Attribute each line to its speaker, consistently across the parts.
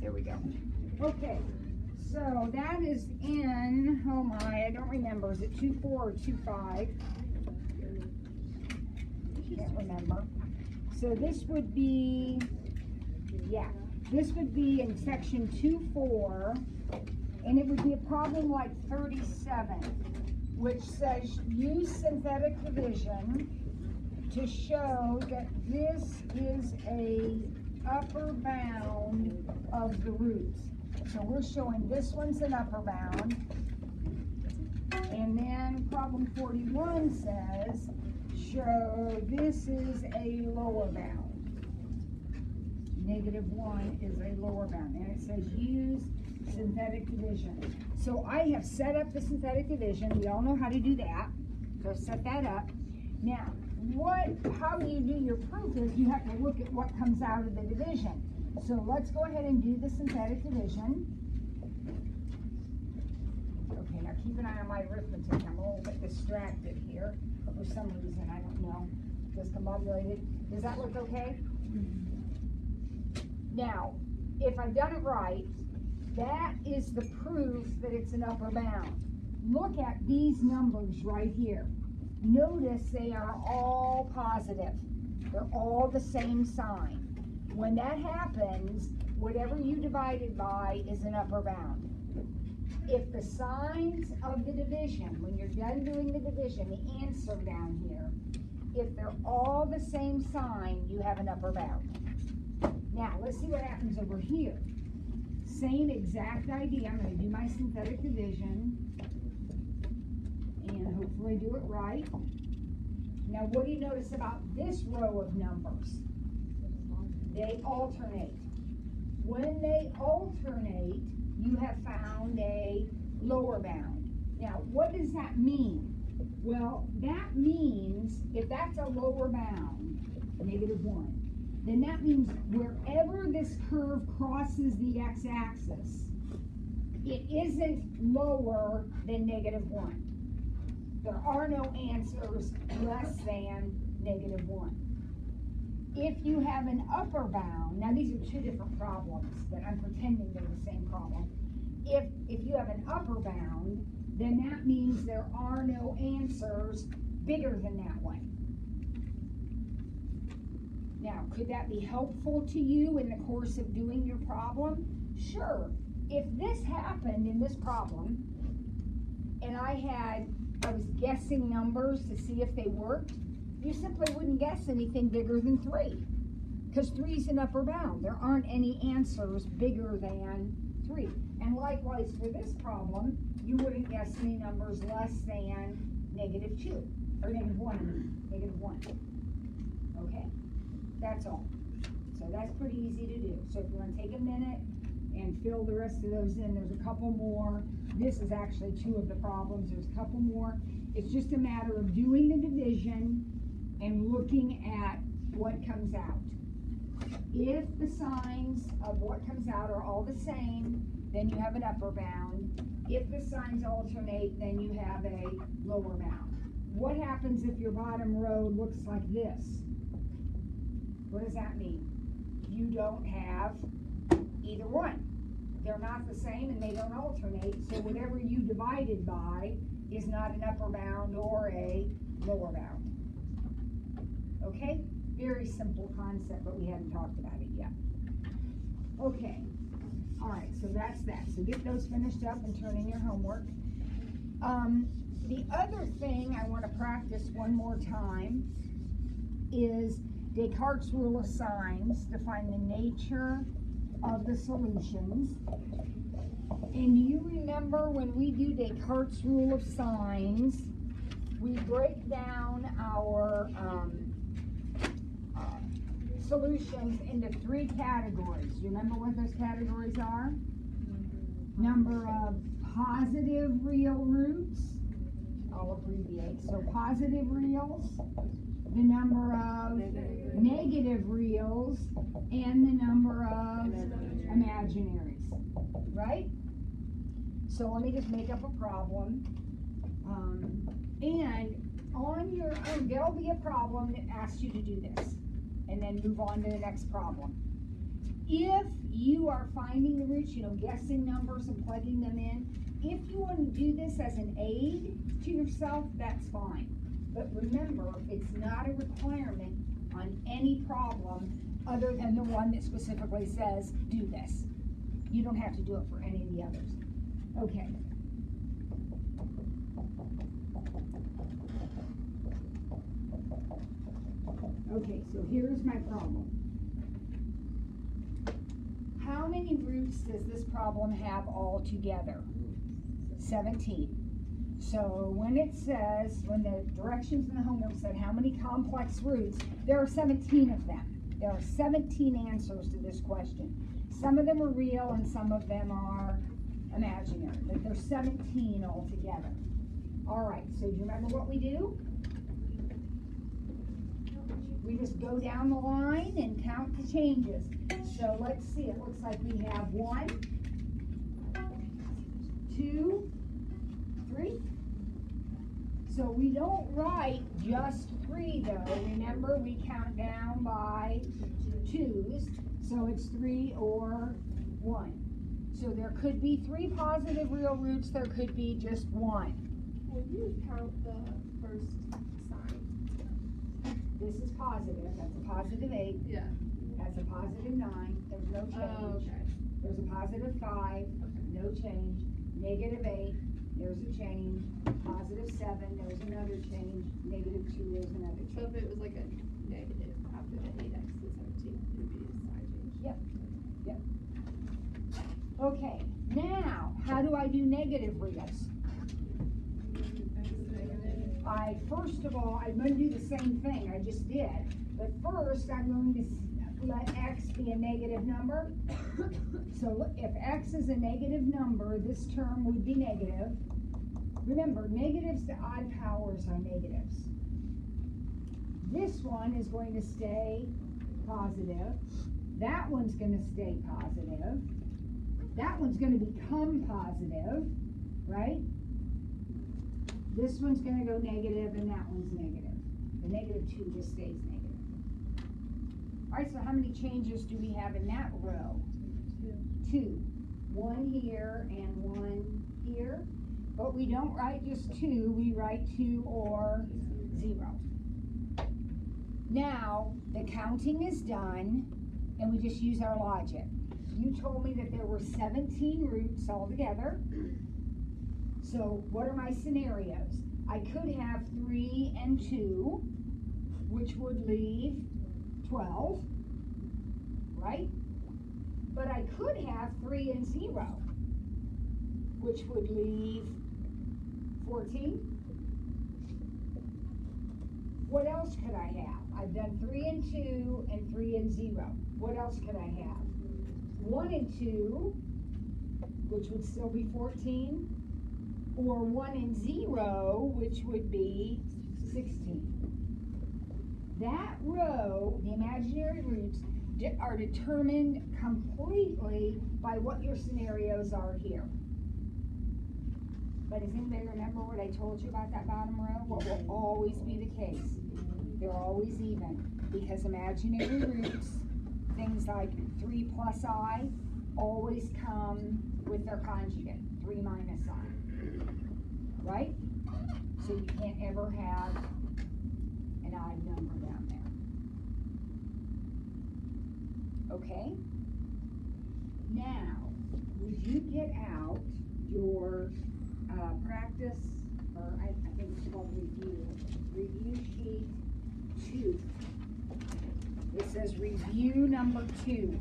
Speaker 1: There we go. Okay, so that is in, oh my, I don't remember. Is it 2.4 or 2.5? Can't remember. So this would be, yeah, this would be in section 2.4, and it would be a problem like 37, which says use synthetic division to show that this is a upper bound of the roots. So we're showing this one's an upper bound, and then problem 41 says show this is a lower bound. -1 is a lower bound, and it says use synthetic division. So I have set up the synthetic division. We all know how to do that. So set that up. Now, how do you do your proof is you have to look at what comes out of the division. So let's go ahead and do the synthetic division. Okay, now keep an eye on my arithmetic. I'm a little bit distracted here for some reason. I don't know. Discombobulated. Does that look okay? Now, if I've done it right, that is the proof that it's an upper bound. Look at these numbers right here. Notice they are all positive. They're all the same sign. When that happens, whatever you divided by is an upper bound. If the signs of the division, when you're done doing the division, the answer down here, if they're all the same sign, you have an upper bound. Now, let's see what happens over here. Same exact idea. I'm going to do my synthetic division and hopefully do it right. Now, what do you notice about this row of numbers? They alternate. When they alternate, you have found a lower bound. Now, what does that mean? Well, that means if that's a lower bound, -1, then that means wherever this curve crosses the x-axis, it isn't lower than -1. There are no answers less than -1. If you have an upper bound, now these are two different problems, but I'm pretending they're the same problem. If you have an upper bound, then that means there are no answers bigger than that one. Now, could that be helpful to you in the course of doing your problem? Sure. If this happened in this problem, and I was guessing numbers to see if they worked, you simply wouldn't guess anything bigger than 3, because 3 is an upper bound. There aren't any answers bigger than 3. And likewise for this problem, you wouldn't guess any numbers less than -2, or -1. Okay, that's all. So that's pretty easy to do. So if you want to take a minute and fill the rest of those in, there's a couple more. This is actually 2 of the problems. There's a couple more. It's just a matter of doing the division and looking at what comes out. If the signs of what comes out are all the same, then you have an upper bound. If the signs alternate, then you have a lower bound. What happens if your bottom row looks like this? What does that mean? You don't have either one. They're not the same and they don't alternate, so whatever you divided by is not an upper bound or a lower bound. Okay? Very simple concept, but we haven't talked about it yet. Okay. All right, so that's that. So get those finished up and turn in your homework. The other thing I want to practice one more time is Descartes' rule of signs to find the nature of the solutions. And do you remember when we do Descartes' rule of signs, we break down our solutions into 3 categories. Do you remember what those categories are? Number of positive real roots. I'll abbreviate. So positive reals, the number of negative reals, and the number of imaginaries. Right? So let me just make up a problem. And on your own, there'll be a problem that asks you to do this. And then move on to the next problem. If you are finding finding the roots, guessing numbers and plugging them in. If you want to do this as an aid to yourself, that's fine. But remember, it's not a requirement on any problem other than the one that specifically says, do this. You don't have to do it for any of the others. Okay. Okay, so here's my problem. How many roots does this problem have altogether? 17. So when it says, when the directions in the homework said how many complex roots, there are 17 of them. There are 17 answers to this question. Some of them are real and some of them are imaginary, but there's 17 altogether. All right, so do you remember what we do? We just go down the line and count the changes. So let's see, it looks like we have 1, 2, 3. So we don't write just 3 though. Remember, we count down by 2's. So it's 3 or 1. So there could be 3 positive real roots, there could be just 1.
Speaker 2: Will you count the first sign?
Speaker 1: This is positive, that's a positive 8.
Speaker 2: Yeah.
Speaker 1: That's a positive 9, there's no change.
Speaker 2: Oh, okay.
Speaker 1: There's a positive 5, no change. Negative 8, there's a change. Positive 7, there's another change. Negative 2, there's another
Speaker 2: So
Speaker 1: change.
Speaker 2: if it was like a negative after the 8x to 17, it would be a sign change.
Speaker 1: Yep, yep. Okay, now, how do I do negative reals? First of all, I'm going to do the same thing I just did, but first I'm going to let x be a negative number. So if x is a negative number, this term would be negative. Remember, negatives to odd powers are negatives. This one is going to stay positive. That one's going to stay positive. That one's going to become positive, right? This one's going to go negative, and that one's negative. The negative 2 just stays negative. All right, so how many changes do we have in that row? 2. 1 here and 1 here. But we don't write just 2, we write 2 or 0. Now, the counting is done, and we just use our logic. You told me that there were 17 roots altogether. So what are my scenarios? I could have 3 and 2, which would leave 12, right? But I could have 3 and 0, which would leave 14. What else could I have? I've done 3 and 2 and 3 and 0. What else could I have? 1 and 2, which would still be 14. Or 1 and 0, which would be 16. That row, the imaginary roots, are determined completely by what your scenarios are here. But does anybody remember what I told you about that bottom row? What will always be the case? They're always even, because imaginary roots, things like 3 plus I, always come with their conjugate, 3 minus I. Right? So you can't ever have an odd number down there. Okay? Now, would you get out your practice, or I think it's called review sheet 2. It says review number 2.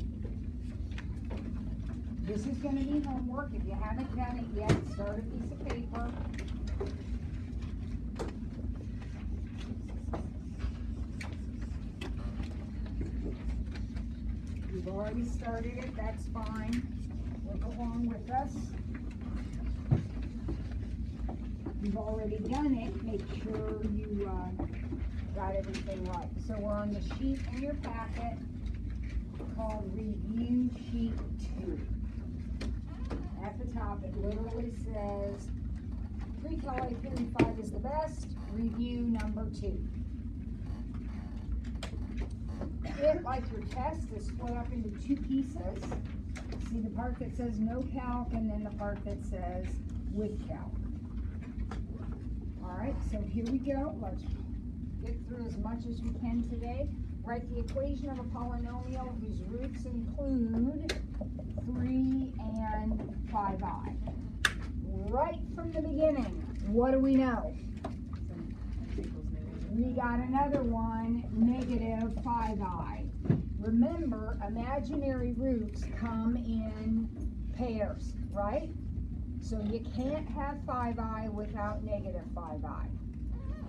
Speaker 1: This is going to be homework. If you haven't done it yet, start a piece of paper. You've already started it, that's fine. Work along with us. You've already done it, make sure you got everything right. So we're on the sheet in your packet called Review Sheet 2. At the top, it literally says, Precal A 35 is the best, review number 2. If, like your test, is split up into 2 pieces, see the part that says no calc and then the part that says with calc. All right, so here we go. Let's get through as much as we can today. Write the equation of a polynomial whose roots include 3 and 5i. Right from the beginning, what do we know? We got another one, negative 5i. Remember, imaginary roots come in pairs, right? So you can't have 5i without negative 5i.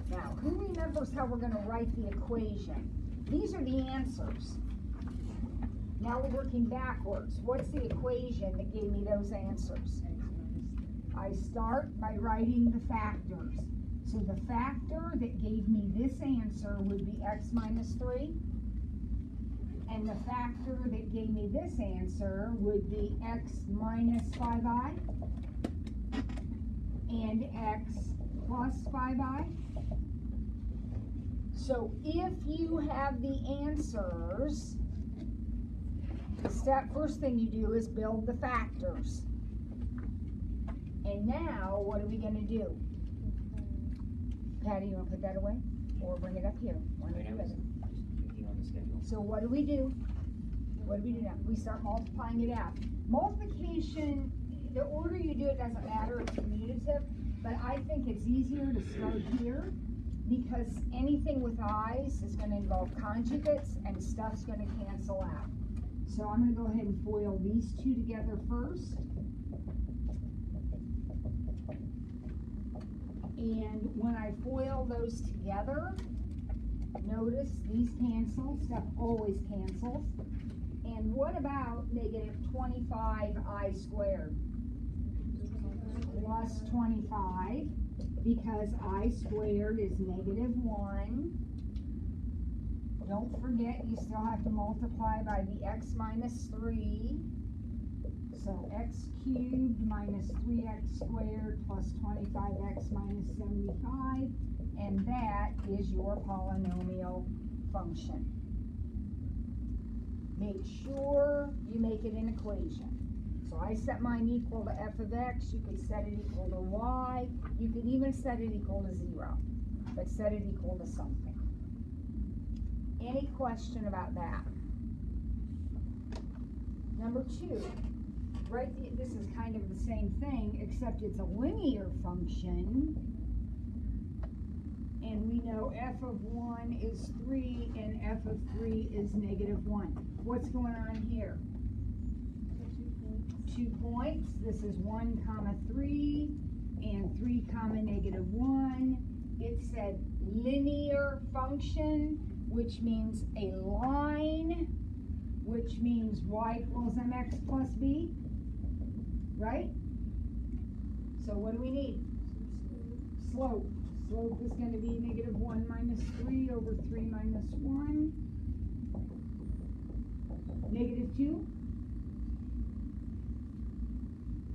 Speaker 1: Now, who remembers how we're going to write the equation? These are the answers. Now we're working backwards. What's the equation that gave me those answers? I start by writing the factors. So the factor that gave me this answer would be x minus 3. And the factor that gave me this answer would be x minus 5i and x plus 5i. So if you have the answers, the first thing you do is build the factors. And now, what are we going to do? Patty, you want to put that away? Or bring it up here? So what do we do? What do we do now? We start multiplying it out. Multiplication, the order you do it doesn't matter, it's commutative, but I think it's easier to start here because anything with i's is going to involve conjugates and stuff's going to cancel out. So I'm going to go ahead and FOIL these two together first. And when I FOIL those together, notice these cancel, stuff always cancels. And what about negative 25i squared? Plus 25, because I squared is negative 1. Don't forget, you still have to multiply by the x minus 3. So x cubed minus 3x squared plus 25x minus 75. And that is your polynomial function. Make sure you make it an equation. So I set mine equal to f of x. You could set it equal to y. You could even set it equal to 0. But set it equal to something. Any question about that? Number 2. This is kind of the same thing, except it's a linear function. And we know f of 1 is 3 and f of 3 is negative 1. What's going on here? 2 points. This is 1 comma 3 and 3 comma negative 1. It said linear function, which means a line, which means y equals mx plus b, right? So what do we need? Slope. Slope is going to be negative 1 minus 3 over 3 minus 1. Negative 2.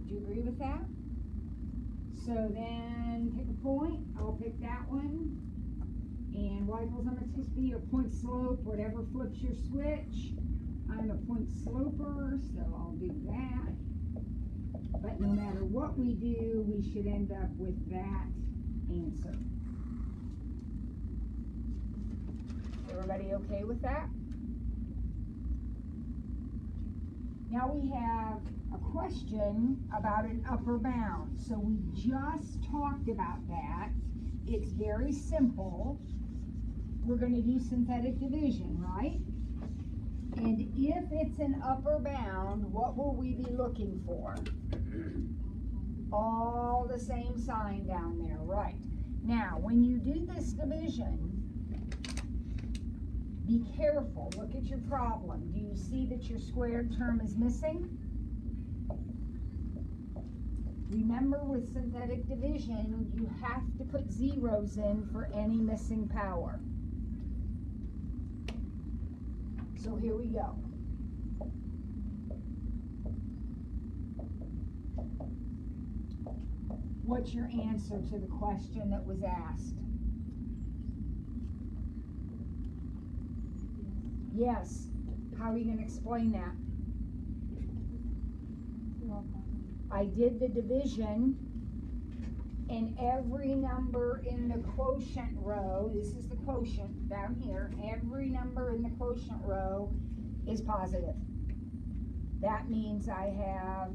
Speaker 1: Do you agree with that? So then pick a point. I'll pick that one. And y equals mx plus b, or point slope, whatever flips your switch. I'm a point sloper, so I'll do that. But no matter what we do, we should end up with that answer. Everybody okay with that? Now we have a question about an upper bound. So we just talked about that. It's very simple. We're going to do synthetic division, right? And if it's an upper bound, what will we be looking for? All the same sign down there, right? Now, when you do this division, be careful. Look at your problem. Do you see that your squared term is missing? Remember, with synthetic division, you have to put zeros in for any missing power. So here we go. What's your answer to the question that was asked? Yes. How are you going to explain that? I did the division, and every number in the quotient row, this is the quotient down here, every number in the quotient row is positive. That means I have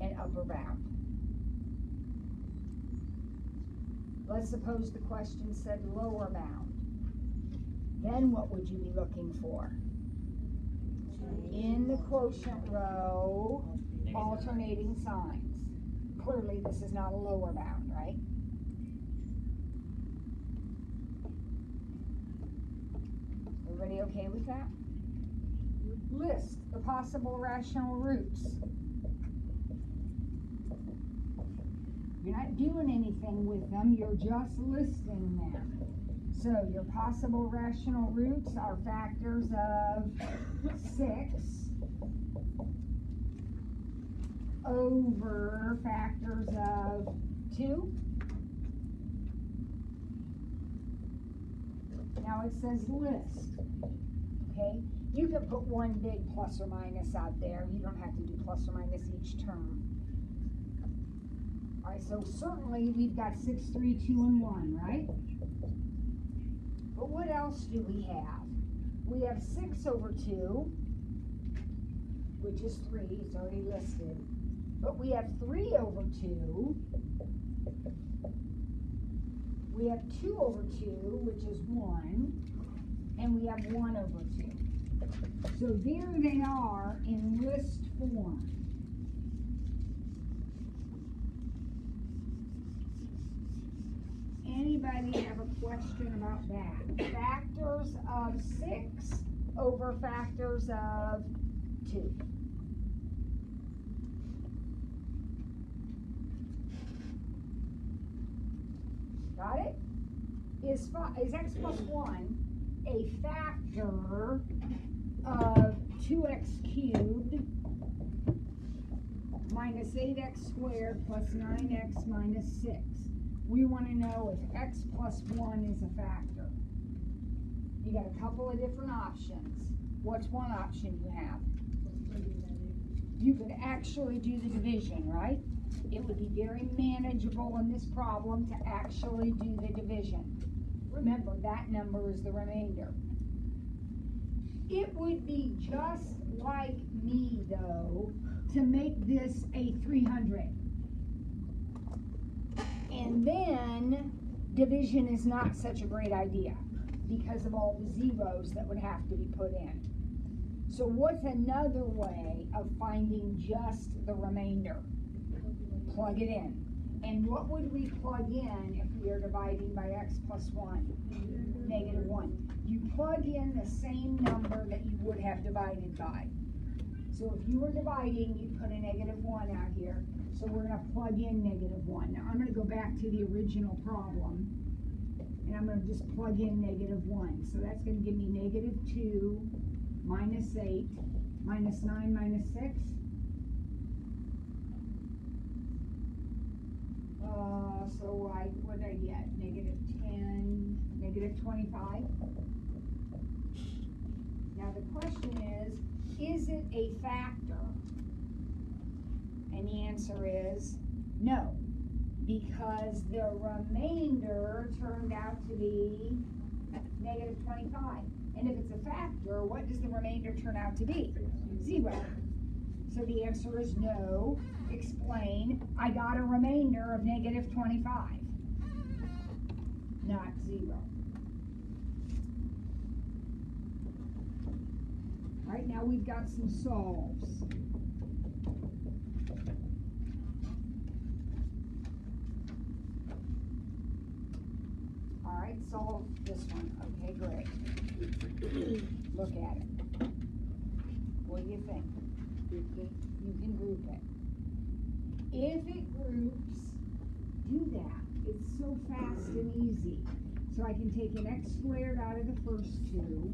Speaker 1: an upper bound. Let's suppose the question said lower bound. Then what would you be looking for? In the quotient row, alternating signs. Clearly this is not a lower bound, right? Everybody okay with that? List the possible rational roots. You're not doing anything with them, you're just listing them. So your possible rational roots are factors of 6 over factors of 2. Now it says list, okay? You can put one big plus or minus out there. You don't have to do plus or minus each term. All right, so certainly we've got 6, 3, 2, and 1, right? But what else do we have? We have 6 over 2, which is 3, it's already listed. But we have 3 over 2. We have 2 over 2, which is 1. And we have 1 over 2. So there they are in list form. Anybody have a question about that? Factors of 6 over factors of 2. Got it? Is x plus 1 a factor of 2x cubed minus 8x squared plus 9x minus 6? We want to know if x plus 1 is a factor. You got a couple of different options. What's one option you have? You could actually do the division, right? It would be very manageable in this problem to actually do the division. Remember, that number is the remainder. It would be just like me, though, to make this a 300. And then division is not such a great idea because of all the zeros that would have to be put in. So what's another way of finding just the remainder? Plug it in. And what would we plug in if we are dividing by x plus 1? Negative 1. You plug in the same number that you would have divided by. So if you were dividing, you'd put a negative 1 out here. So we're going to plug in negative 1. Now I'm going to go back to the original problem. And I'm going to just plug in negative 1. So that's going to give me negative 2 minus 8 minus 9 minus 6. So what did I get? Negative 10, negative 25. Now the question is it a factor? And the answer is no, because the remainder turned out to be negative 25. And if it's a factor, what does the remainder turn out to be? 0. So the answer is no. Explain. I got a remainder of negative 25, not 0. All right, now we've got some solves. All right, solve this one. Okay, great. Look at it. What do you think? You can group it. If it groups, do that. It's so fast and easy. So I can take an x squared out of the first 2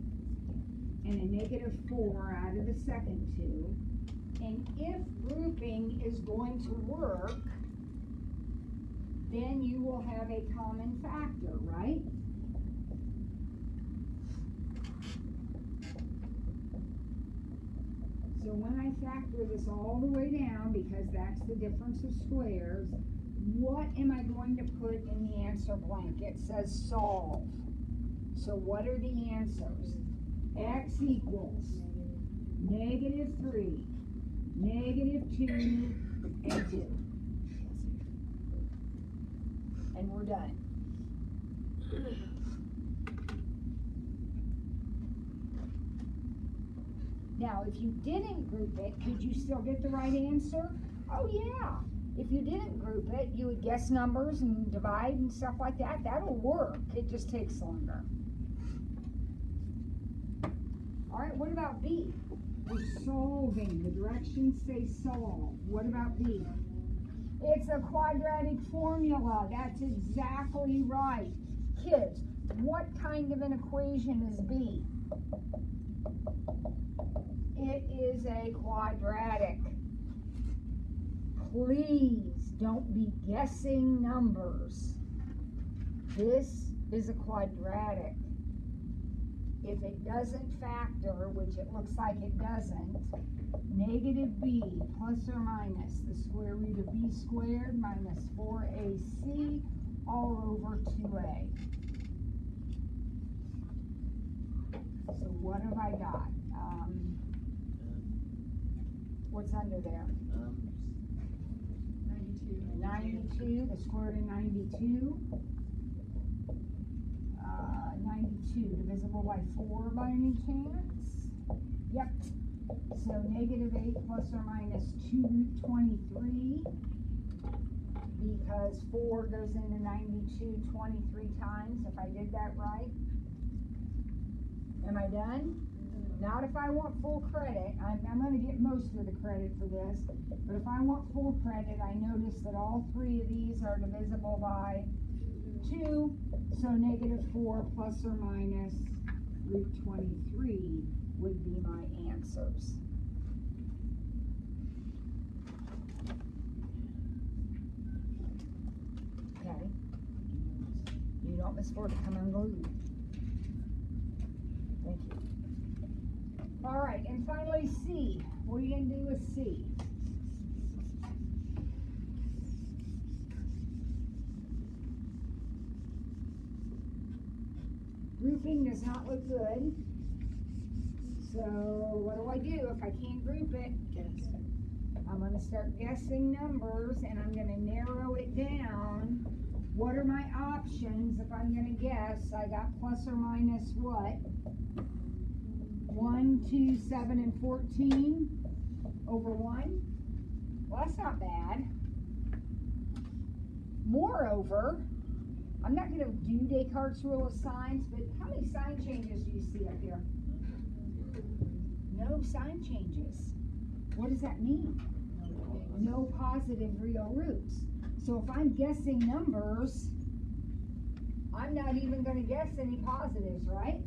Speaker 1: and a negative 4 out of the second 2. And if grouping is going to work, then you will have a common factor, right? So So when I factor this all the way down, because that's the difference of squares, what am I going to put in the answer blank? It says solve. So what are the answers? X equals -3, -2, and 2. And we're done. Now, if you didn't group it, could you still get the right answer? Oh yeah. If you didn't group it, you would guess numbers and divide and stuff like that. That'll work. It just takes longer. All right, what about B? We're solving. The directions say solve. What about B? It's a quadratic formula. That's exactly right. Kids, what kind of an equation is B? It is a quadratic. Please don't be guessing numbers. This is a quadratic. If it doesn't factor, which it looks like it doesn't, -b plus or minus the square root of b squared minus 4ac all over 2a. So what have I got? What's under there? 92, the square root of 92. 92 divisible by 4 by any chance? Yep. So -8 plus or minus 2 root 23, because 4 goes into 92 23 times, if I did that right. Am I done? Not if I want full credit. I'm going to get most of the credit for this, but if I want full credit, I notice that all 3 of these are divisible by 2, so -4 plus or minus root 23 would be my answers. Okay. You don't miss 4 to come unglued. Thank you. All right, and finally C. What are you going to do with C? Grouping does not look good. So what do I do if I can't group it? I'm going to start guessing numbers, and I'm going to narrow it down. What are my options if I'm going to guess? I got plus or minus what? 1, 2, 7, and 14 over 1. Well, that's not bad. Moreover, I'm not going to do Descartes' rule of signs, but how many sign changes do you see up here? No sign changes. What does that mean? No positive real roots. So if I'm guessing numbers, I'm not even going to guess any positives, right?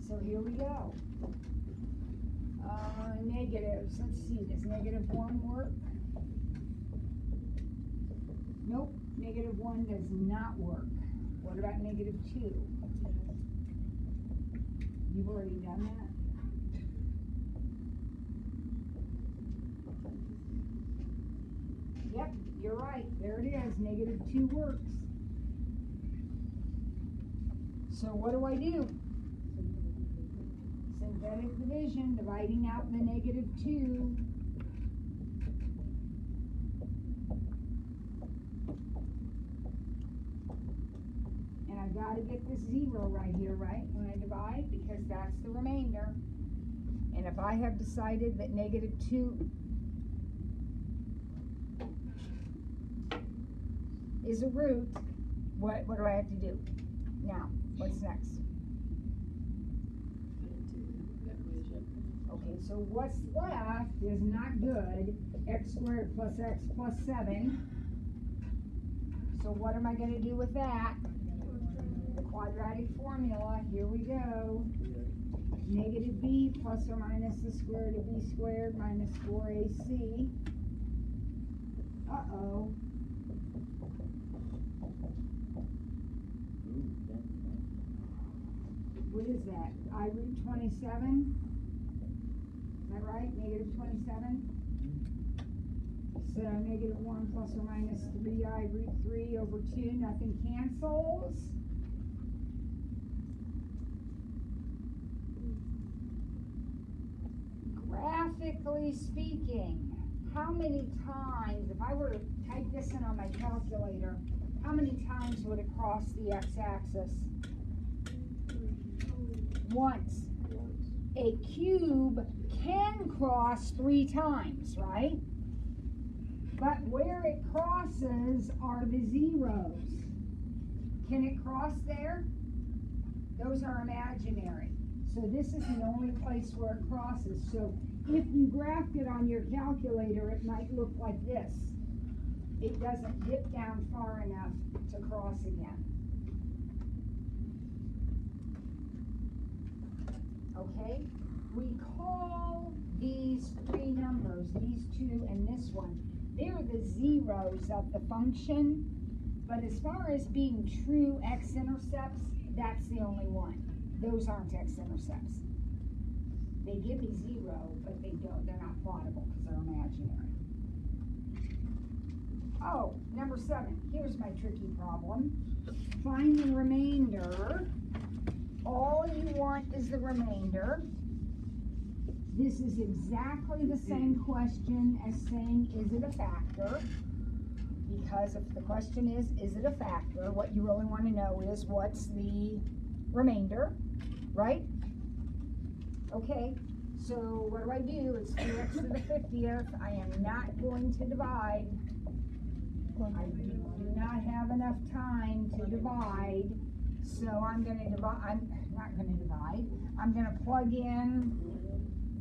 Speaker 1: So here we go. Negatives. Let's see, does -1 work? Nope, -1 does not work. What about -2? You've already done that? Yep, you're right. There it is. -2 works. So what do I do? Synthetic division, dividing out the -2. And I've got to get this 0 right here, right, when I divide, because that's the remainder. And if I have decided that -2 is a root, what do I have to do? Now, what's next? Okay, so what's left is not good. X squared plus x plus 7. So what am I going to do with that? The quadratic formula. Here we go. -b plus or minus the square root of b squared minus 4ac. Uh-oh. What is that? I root 27? that right? Negative 27? So negative 1 plus or minus 3i root 3 over 2, nothing cancels. Graphically speaking, how many times, if I were to type this in on my calculator, how many times would it cross the x-axis? Once. A cube can cross 3 times, right? But where it crosses are the zeros. Can it cross there? Those are imaginary. So this is the only place where it crosses. So if you graphed it on your calculator, it might look like this. It doesn't dip down far enough to cross again. Okay? We call these 3 numbers, these 2 and this one, they're the zeros of the function. But as far as being true x-intercepts, that's the only one. Those aren't x-intercepts. They give me 0, but they're not plottable because they're imaginary. Oh, number 7. Here's my tricky problem. Find the remainder. All you want is the remainder. This is exactly the same question as saying, is it a factor? Because if the question is it a factor, what you really want to know is what's the remainder, right? Okay, so what do? It's 2x to the 50th. I am not going to divide. I do not have enough time to divide. So I'm going to divide. I'm not going to divide. I'm going to plug in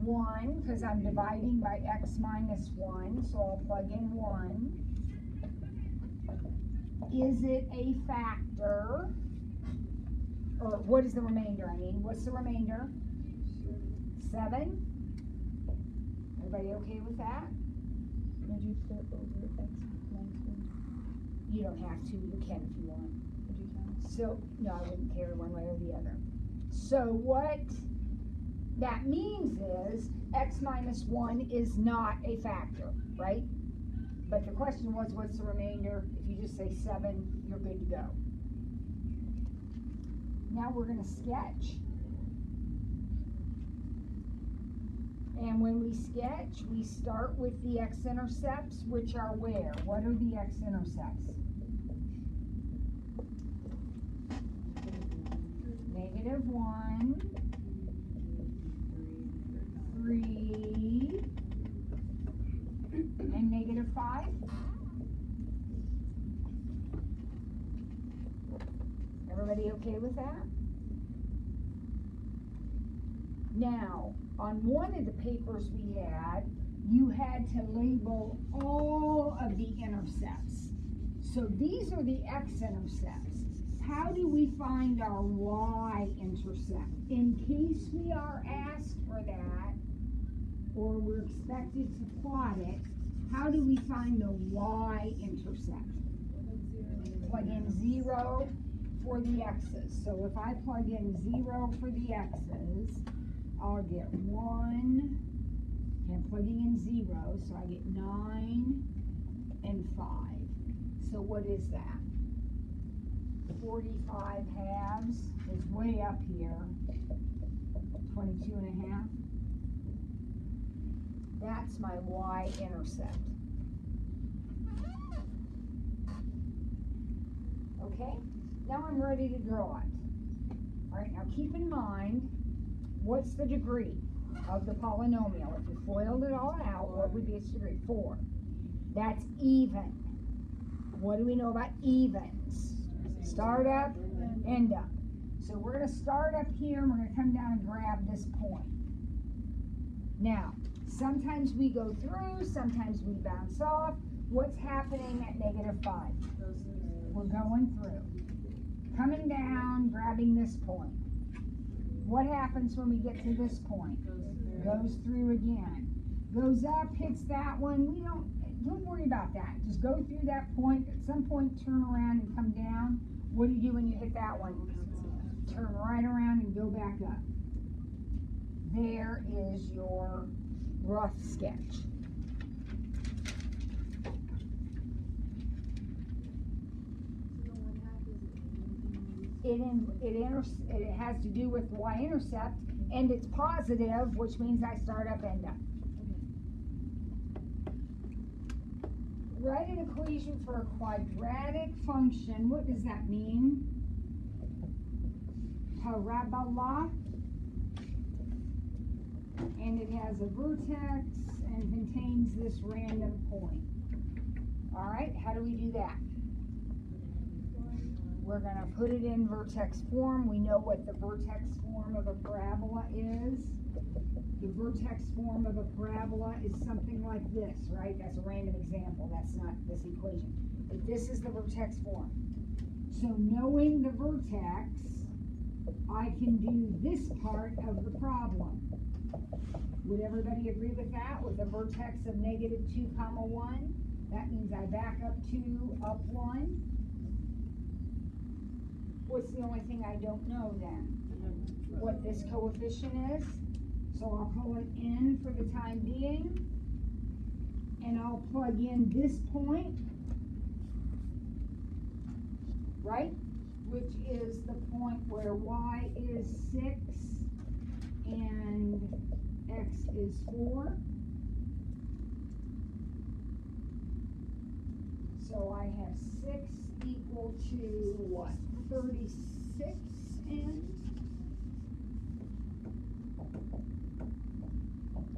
Speaker 1: 1 because I'm dividing by x minus 1. So I'll plug in 1. Is it a factor? Or what is the remainder? I mean, what's the remainder? 7? Everybody okay with that?
Speaker 3: Would you flip over x minus 1?
Speaker 1: You don't have to. You can if you want.
Speaker 3: Would you count?
Speaker 1: So, no, I wouldn't care one way or the other. So what that means is x minus 1 is not a factor, right? But the question was, what's the remainder? If you just say 7, you're good to go. Now we're going to sketch. And when we sketch, we start with the x-intercepts, which are where? What are the x-intercepts? Negative 1, 3, and negative 5. Everybody okay with that? Now, on one of the papers we had, you had to label all of the intercepts. So these are the x-intercepts. How do we find our y-intercept? In case we are asked for that, or we're expected to plot it, how do we find the y-intercept? Plug in 0 for the x's. So if I plug in 0 for the x's, I'll get 1, and I'm plugging in 0, so I get 9 and 5. So what is that? 45 halves is way up here. 22 and a half. That's my y-intercept. Okay, now I'm ready to draw it. All right, now keep in mind, what's the degree of the polynomial? If you FOILed it all out, what would be its degree? 4. That's even. What do we know about evens? Start up, end up. So we're going to start up here, and we're going to come down and grab this point. Now, sometimes we go through, sometimes we bounce off. What's happening at negative 5? We're going through. Coming down, grabbing this point. What happens when we get to this point? Goes through again. Goes up, hits that one. Don't worry about that. Just go through that point. At some point, turn around and come down. What do you do when you hit that one? Turn right around and go back up. There is your rough sketch. It has to do with y-intercept, and it's positive, which means I start up, end up. Write an equation for a quadratic function. What does that mean? Parabola. And it has a vertex and contains this random point. All right, how do we do that? We're going to put it in vertex form. We know what the vertex form of a parabola is. The vertex form of a parabola is something like this, right? That's a random example. That's not this equation. But this is the vertex form. So knowing the vertex, I can do this part of the problem. Would everybody agree with that? With a vertex of -2, 1, that means I back up 2, up 1. What's the only thing I don't know then? What this coefficient is. So I'll call it n for the time being. And I'll plug in this point, right? Which is the point where y is 6 and x is 4. So I have 6 equal to what? 36 and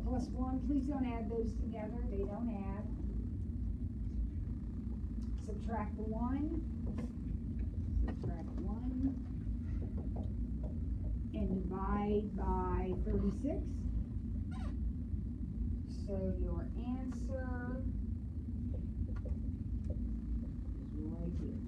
Speaker 1: plus 1. Please don't add those together. They don't add. Subtract the 1. Subtract 1. And divide by 36. So your answer is right here.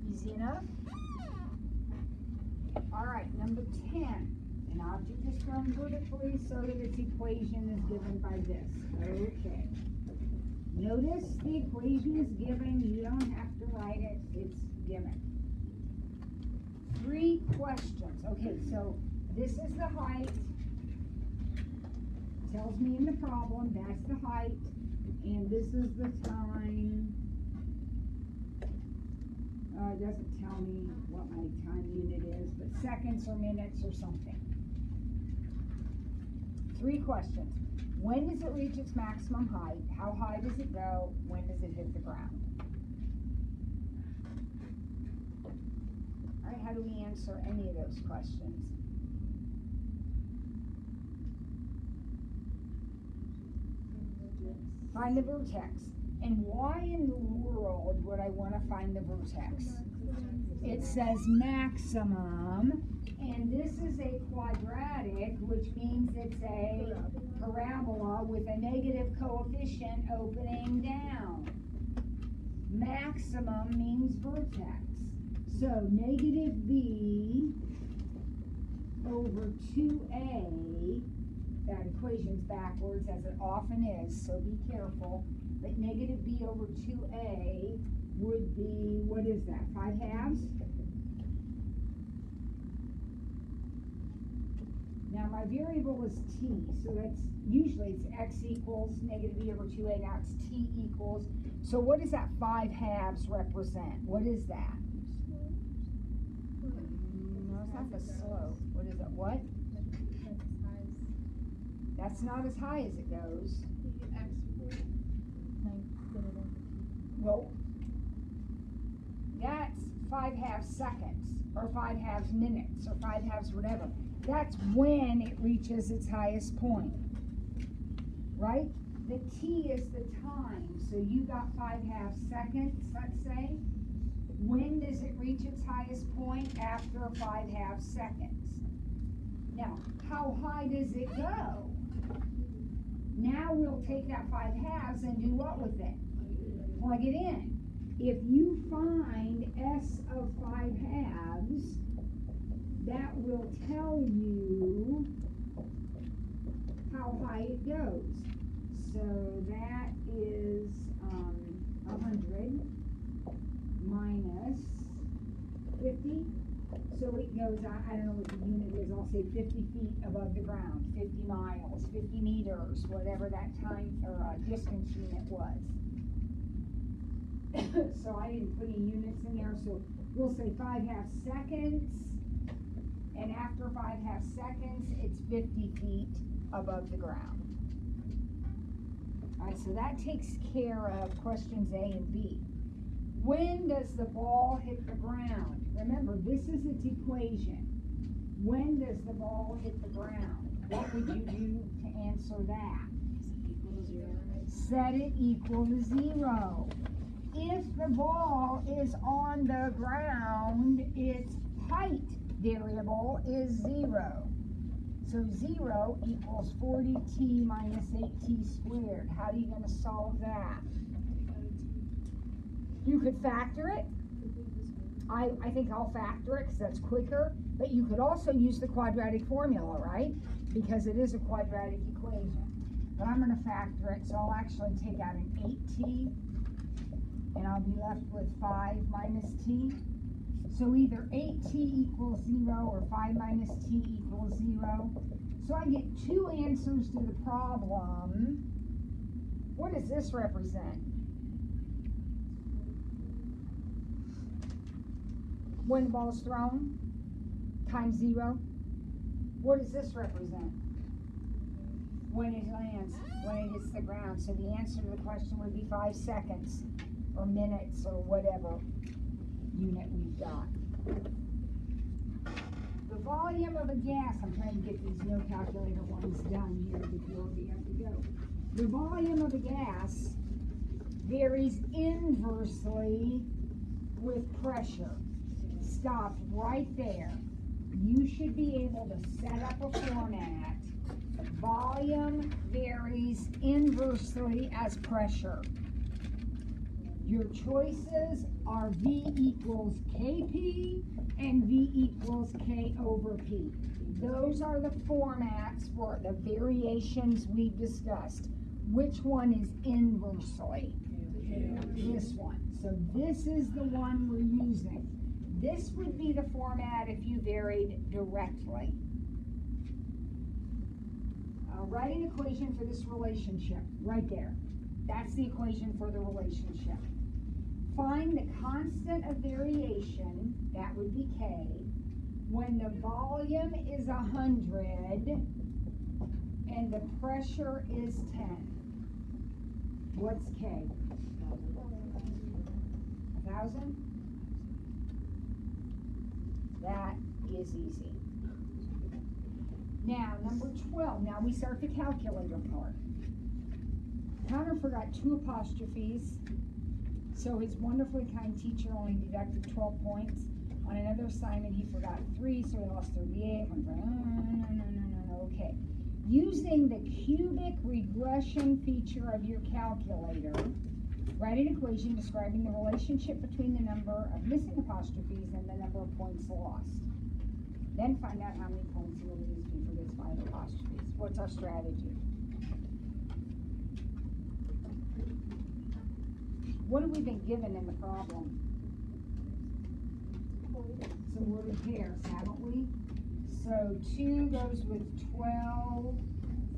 Speaker 1: Easy enough? All right, number 10. An object is thrown vertically so that its equation is given by this. Okay. Notice the equation is given. You don't have to write it. It's given. 3 questions. Okay, so this is the height. Tells me in the problem that's the height. And this is the time. It doesn't tell me what my time unit is, but seconds or minutes or something. 3 questions. When does it reach its maximum height? How high does it go? When does it hit the ground? All right, how do we answer any of those questions? Find the vertex. And why in the world would I want to find the vertex? It says maximum, and this is a quadratic, which means it's a parabola with a negative coefficient opening down. Maximum means vertex. So -b over 2a, that equation's backwards as it often is, so be careful. But -b over 2a would be, what is that, 5/2? Now my variable is t, so that's, usually it's x equals -b over 2a, now it's t equals. So what does that 5/2 represent? What is that? No, it's not the slope. What is it, what? That's not as high as it goes. Well, that's 5/2 seconds, or 5/2 minutes, or 5/2 whatever. That's when it reaches its highest point, right? The t is the time, so you got 5/2 seconds, let's say. When does it reach its highest point? After 5/2 seconds. Now, how high does it go? Now we'll take that 5/2 and do what with it? Plug it in. If you find s of 5/2, that will tell you how high it goes. So that is 100. So it goes, I don't know what the unit is, I'll say 50 feet above the ground, 50 miles, 50 meters, whatever that time or distance unit was. So I didn't put any units in there, so we'll say 5/2 seconds, and after 5/2 seconds, it's 50 feet above the ground. All right, so that takes care of questions A and B. When does the ball hit the ground? Remember, this is its equation. When does the ball hit the ground? What would you do to answer that?
Speaker 2: Equal to 0.
Speaker 1: Set it equal to 0. If the ball is on the ground, its height variable is 0. So 0 equals 40t minus 8t squared. How are you going to solve that? You could factor it. I think I'll factor it because that's quicker. But you could also use the quadratic formula, right? Because it is a quadratic equation. But I'm going to factor it, so I'll actually take out an 8t. And I'll be left with 5 minus t. So either 8t equals 0 or 5 minus t equals 0. So I get two answers to the problem. What does this represent? When the ball is thrown, times 0. What does this represent? When it lands, when it hits the ground. So the answer to the question would be 5 seconds, or minutes, or whatever unit we've got. The volume of a gas, I'm trying to get these no calculator ones done here before we have to go. The volume of a gas varies inversely with pressure. Stop right there. You should be able to set up a format. Volume varies inversely as pressure. Your choices are V equals Kp and V equals K over P. Those are the formats for the variations we've discussed. Which one is inversely? This one. So this is the one we're using. This would be the format if you varied directly. Write an equation for this relationship, right there. That's the equation for the relationship. Find the constant of variation, that would be K, when the volume is 100 and the pressure is 10. What's K? 1,000? That is easy. Now, number 12. Now we start the calculator part. Connor forgot 2 apostrophes, so his wonderfully kind teacher only deducted 12 points. On another assignment, he forgot 3, so he lost 38. No. Okay. Using the cubic regression feature of your calculator, write an equation describing the relationship between the number of missing apostrophes and the number of points lost. Then find out how many points it will lose for this 5 apostrophes. What's our strategy? What have we been given in the problem? Some worded pairs, haven't we? So 2 goes with 12,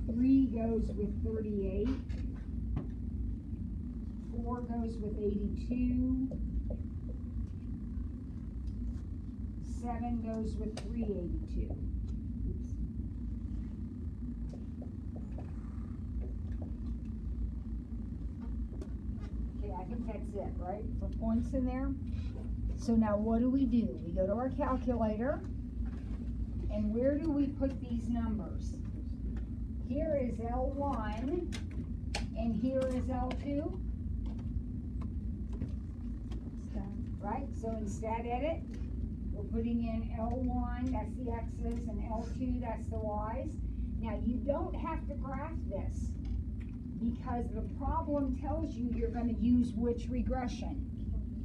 Speaker 1: 3 goes with 38, 4 goes with 82, 7 goes with 382. Okay, I think that's it, right? For points in there. So now what do? We go to our calculator, and where do we put these numbers? Here is L1, and here is L2. Right? So in stat edit, we're putting in L1, that's the x's, and L2, that's the y's. Now you don't have to graph this because the problem tells you you're going to use which regression?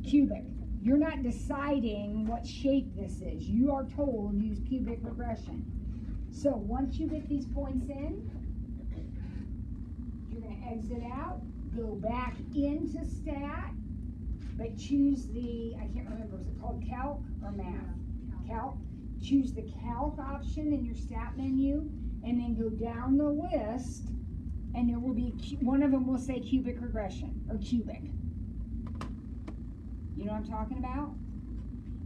Speaker 1: Cubic. You're not deciding what shape this is. You are told use cubic regression. So once you get these points in, you're going to exit out, go back into stat, but choose the, I can't remember, is it called calc or math? calc, choose the calc option in your stat menu, and then go down the list, and there will be, one of them will say cubic regression, or cubic. You know what I'm talking about?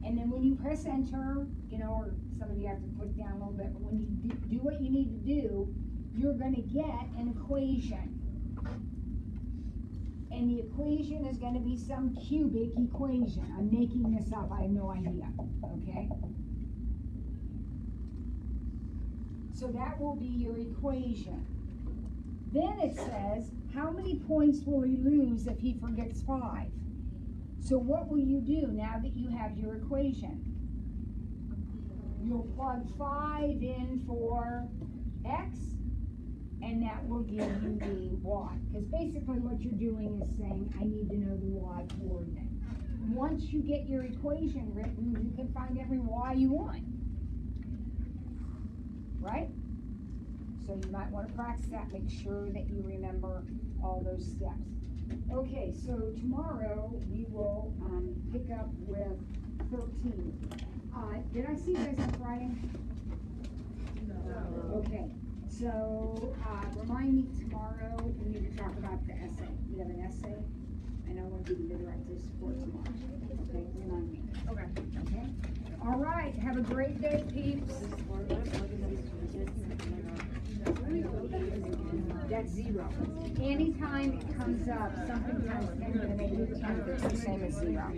Speaker 1: And then when you press enter, you know, or some of you have to click down a little bit, but when you do what you need to do, you're gonna get an equation. And the equation is gonna be some cubic equation. I'm making this up, I have no idea, okay? So that will be your equation. Then it says, how many points will he lose if he forgets 5? So what will you do now that you have your equation? You'll plug 5 in for x, and that will give you the y. Because basically what you're doing is saying, I need to know the y coordinate. Once you get your equation written, you can find every y you want. Right? So you might want to practice that, make sure that you remember all those steps. Okay, so tomorrow we will pick up with 13. Did I see you guys on Friday? No. Okay, so remind me tomorrow, we need to talk about the essay. We have an essay, and I want to give you the directives for tomorrow. Okay, remind me.
Speaker 2: Okay.
Speaker 1: Okay? All right, have a great day, peeps. That's 0. Anytime it comes up, something times 10 to the negative 10, it's the same as 0.